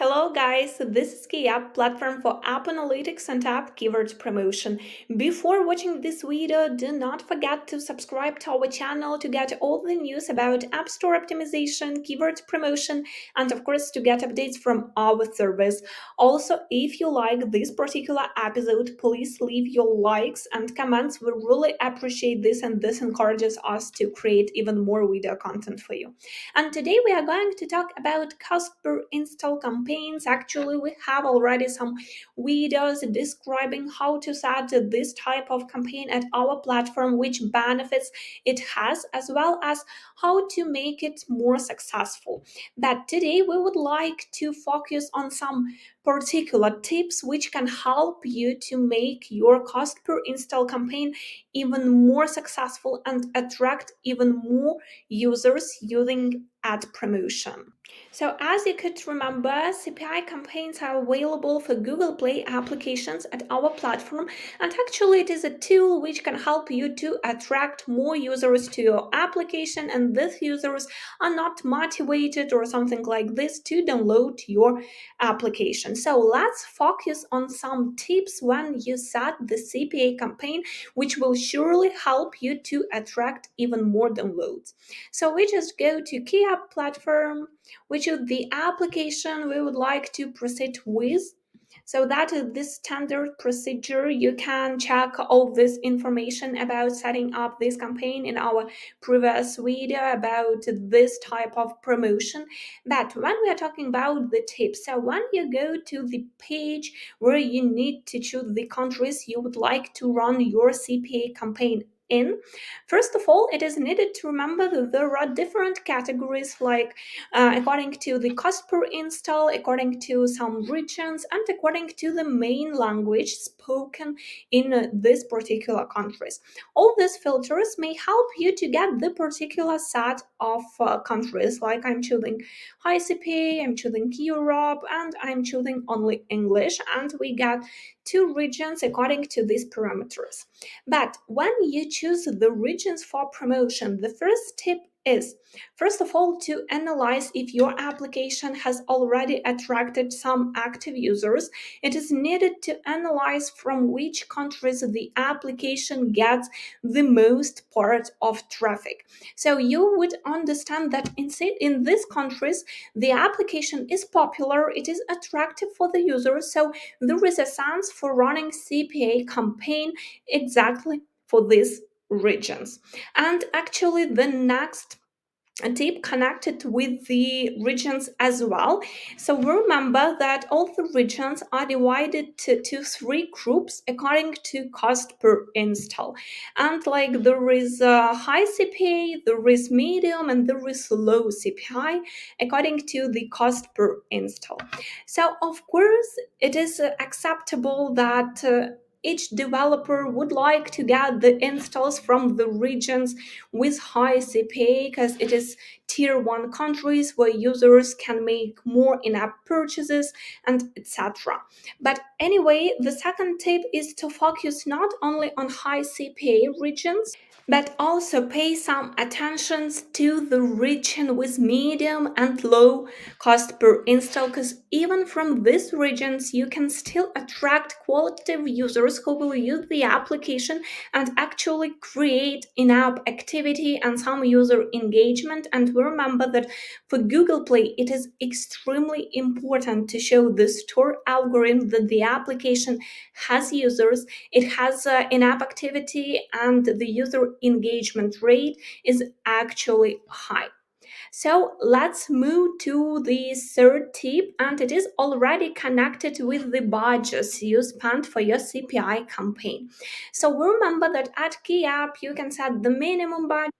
Hello guys, this is Keyapp, platform for app analytics and app keywords promotion. Before watching this video, do not forget to subscribe to our channel to get all the news about App Store optimization, keywords promotion, and of course to get updates from our service. Also, if you like this particular episode, please leave your likes and comments. We really appreciate this and this encourages us to create even more video content for you. And today we are going to talk about cost per install campaigns. Actually, we have already some videos describing how to set this type of campaign at our platform, which benefits it has, as well as how to make it more successful. But today we would like to focus on some particular tips which can help you to make your cost per install campaign even more successful and attract even more users using ad promotion. So as you could remember, CPI campaigns are available for Google Play applications at our platform, and actually it is a tool which can help you to attract more users to your application, and these users are not motivated or something like this to download your application. So let's focus on some tips when you set the CPA campaign, which will surely help you to attract even more downloads. So we just go to Keyapp platform, which is the application we would like to proceed with. So that is this standard procedure. You can check all this information about setting up this campaign in our previous video about this type of promotion. But when we are talking about the tips, so when you go to the page where you need to choose the countries you would like to run your CPA campaign in, first of all, it is needed to remember that there are different categories like according to the cost per install, according to some regions, and according to the main language spoken in this particular countries. All these filters may help you to get the particular set of countries, like I'm choosing high CPA, I'm choosing Europe, and I'm choosing only English, and we get two regions according to these parameters. But when you choose the regions for promotion, the first tip is, first of all, to analyze if your application has already attracted some active users. It is needed to analyze from which countries the application gets the most part of traffic. So you would understand that in these countries, the application is popular, it is attractive for the users, so there is a sense for running CPA campaign exactly for these regions. And actually, the next tip connected with the regions as well. So remember that all the regions are divided to three groups according to cost per install. And like there is a high CPI, there is medium, and there is low CPI according to the cost per install. So of course, it is acceptable that each developer would like to get the installs from the regions with high CPA because it is tier 1 countries where users can make more in-app purchases and etc. But anyway, the second tip is to focus not only on high CPA regions but also pay some attention to the region with medium and low cost per install, because even from these regions you can still attract qualitative users who will use the application and actually create in-app activity and some user engagement. And remember that for Google Play it is extremely important to show the store algorithm that the application has users, it has in-app activity, and the user engagement rate is actually high. So let's move to the third tip, and it is already connected with the budgets you spent for your CPI campaign. So remember that at Keyapp you can set the minimum budget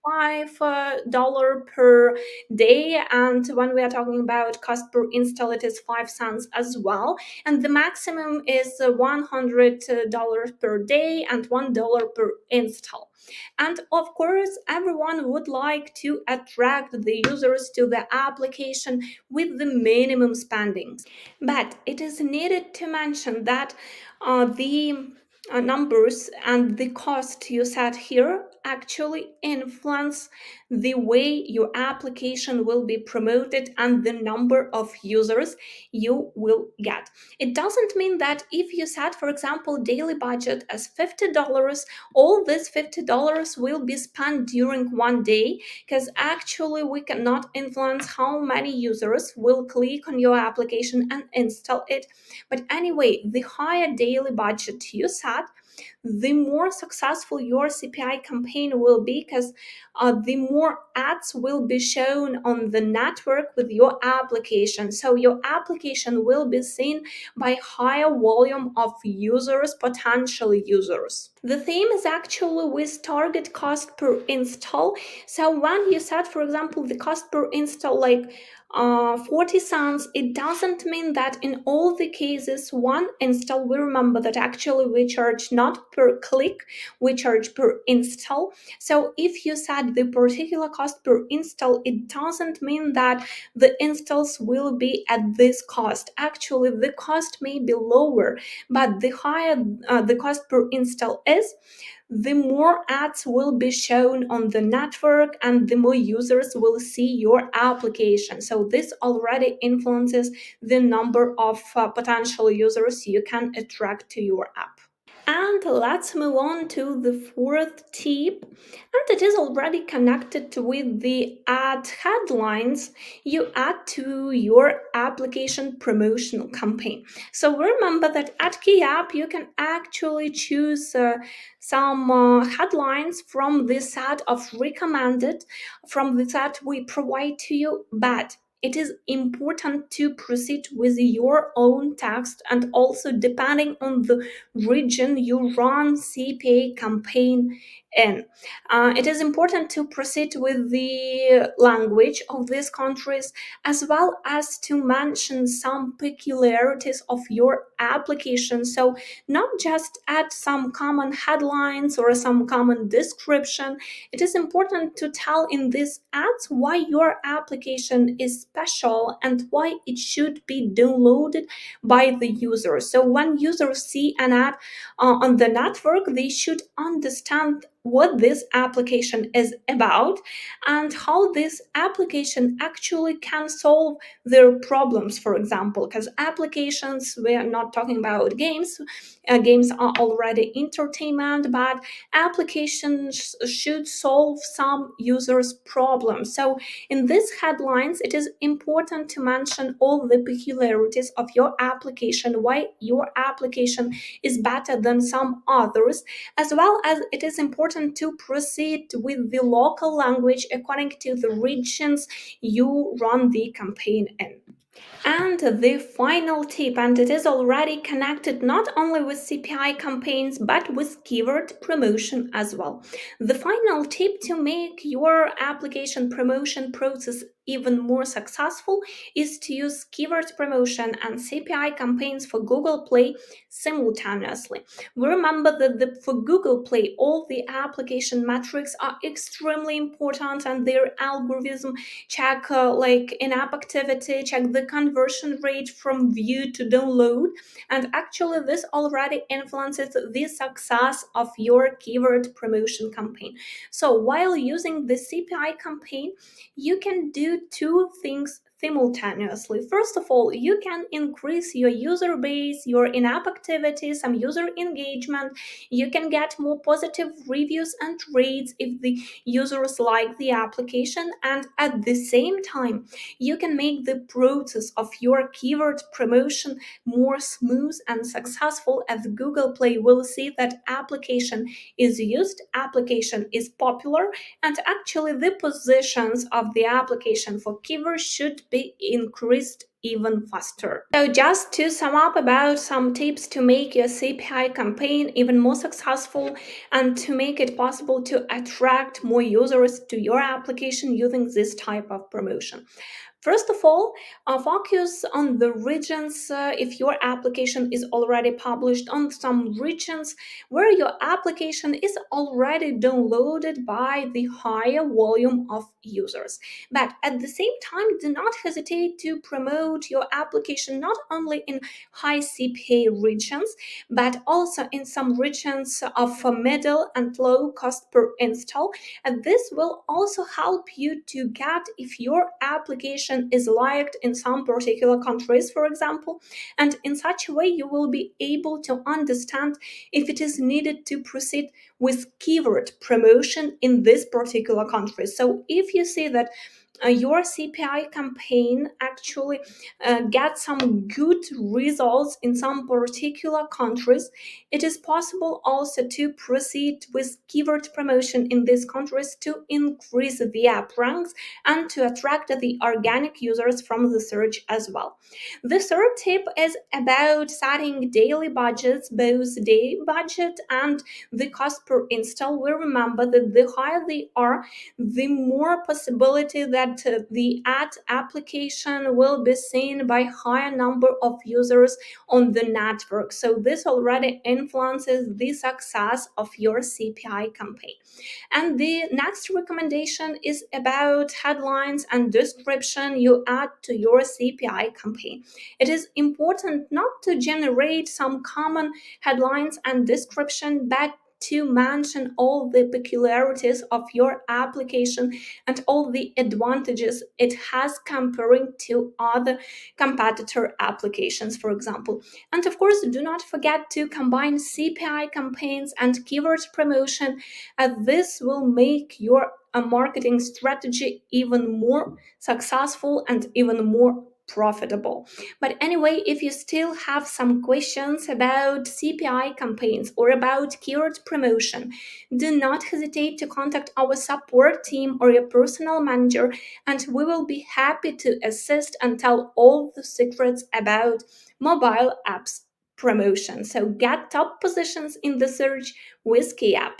$5 per day, and when we are talking about cost per install it is 5 cents as well, and the maximum is $100 per day and $1 per install. And of course everyone would like to attract the users to the application with the minimum spendings, but it is needed to mention that the numbers and the cost you set here actually influence the way your application will be promoted and the number of users you will get. It doesn't mean that if you set, for example, daily budget as $50, all this $50 will be spent during one day, because actually we cannot influence how many users will click on your application and install it. But anyway, the higher daily budget you set, the more successful your CPI campaign will be, because the more ads will be shown on the network with your application. So your application will be seen by higher volume of users, potential users. The theme is actually with target cost per install. So when you set, for example, the cost per install like 40 cents, it doesn't mean that in all the cases one install. We remember that actually we charge not per click, we charge per install. So if you set the particular cost per install, it doesn't mean that the installs will be at this cost. Actually, the cost may be lower, but the higher the cost per install is, the more ads will be shown on the network and the more users will see your application. So this already influences the number of potential users you can attract to your app. And let's move on to the fourth tip, and it is already connected with the ad headlines you add to your application promotional campaign. So remember that at Keyapp you can actually choose some headlines from the set of recommended, from the set we provide to you, but it is important to proceed with your own text, and also depending on the region you run CPA campaign in. It is important to proceed with the language of these countries, as well as to mention some peculiarities of your application. So not just add some common headlines or some common description. It is important to tell in these ads why your application is special and why it should be downloaded by the user. So when users see an ad on the network, they should understand what this application is about and how this application actually can solve their problems, for example, because applications, we are not talking about games. Games are already entertainment, but applications should solve some users problems. So in these headlines it is important to mention all the peculiarities of your application, why your application is better than some others, as well as it is important to proceed with the local language according to the regions you run the campaign in. And the final tip, and it is already connected not only with CPI campaigns but with keyword promotion as well. The final tip to make your application promotion process even more successful is to use keyword promotion and CPI campaigns for Google Play simultaneously. We remember that for Google Play, all the application metrics are extremely important, and their algorithm check like in-app activity, check the conversion rate from view to download, and actually this already influences the success of your keyword promotion campaign. So while using the CPI campaign, you can do two things simultaneously. First of all, you can increase your user base, your in-app activity, some user engagement. You can get more positive reviews and rates if the users like the application, and at the same time you can make the process of your keyword promotion more smooth and successful, as Google Play will see that application is used, application is popular, and actually the positions of the application for keywords should be increased even faster. So just to sum up about some tips to make your CPI campaign even more successful and to make it possible to attract more users to your application using this type of promotion. First of all, focus on the regions. If your application is already published on some regions where your application is already downloaded by the higher volume of users. But at the same time, do not hesitate to promote your application not only in high CPA regions, but also in some regions of middle and low cost per install, and this will also help you to get if your application is liked in some particular countries, for example, and in such a way you will be able to understand if it is needed to proceed with keyword promotion in this particular country. So if you see that your CPI campaign actually gets some good results in some particular countries, it is possible also to proceed with keyword promotion in these countries to increase the app ranks and to attract the organic users from the search as well. The third tip is about setting daily budgets, both day budget and the cost per install. We remember that the higher they are, the more possibility that the ad application will be seen by higher number of users on the network. So this already influences the success of your CPI campaign. And the next recommendation is about headlines and description you add to your CPI campaign. It is important not to generate some common headlines and description, but to mention all the peculiarities of your application and all the advantages it has comparing to other competitor applications, for example. And of course, do not forget to combine CPI campaigns and keyword promotion, as this will make your marketing strategy even more successful and even more profitable. But anyway, if you still have some questions about CPI campaigns or about keyword promotion, do not hesitate to contact our support team or your personal manager, and we will be happy to assist and tell all the secrets about mobile apps promotion. So get top positions in the search with Keyapp.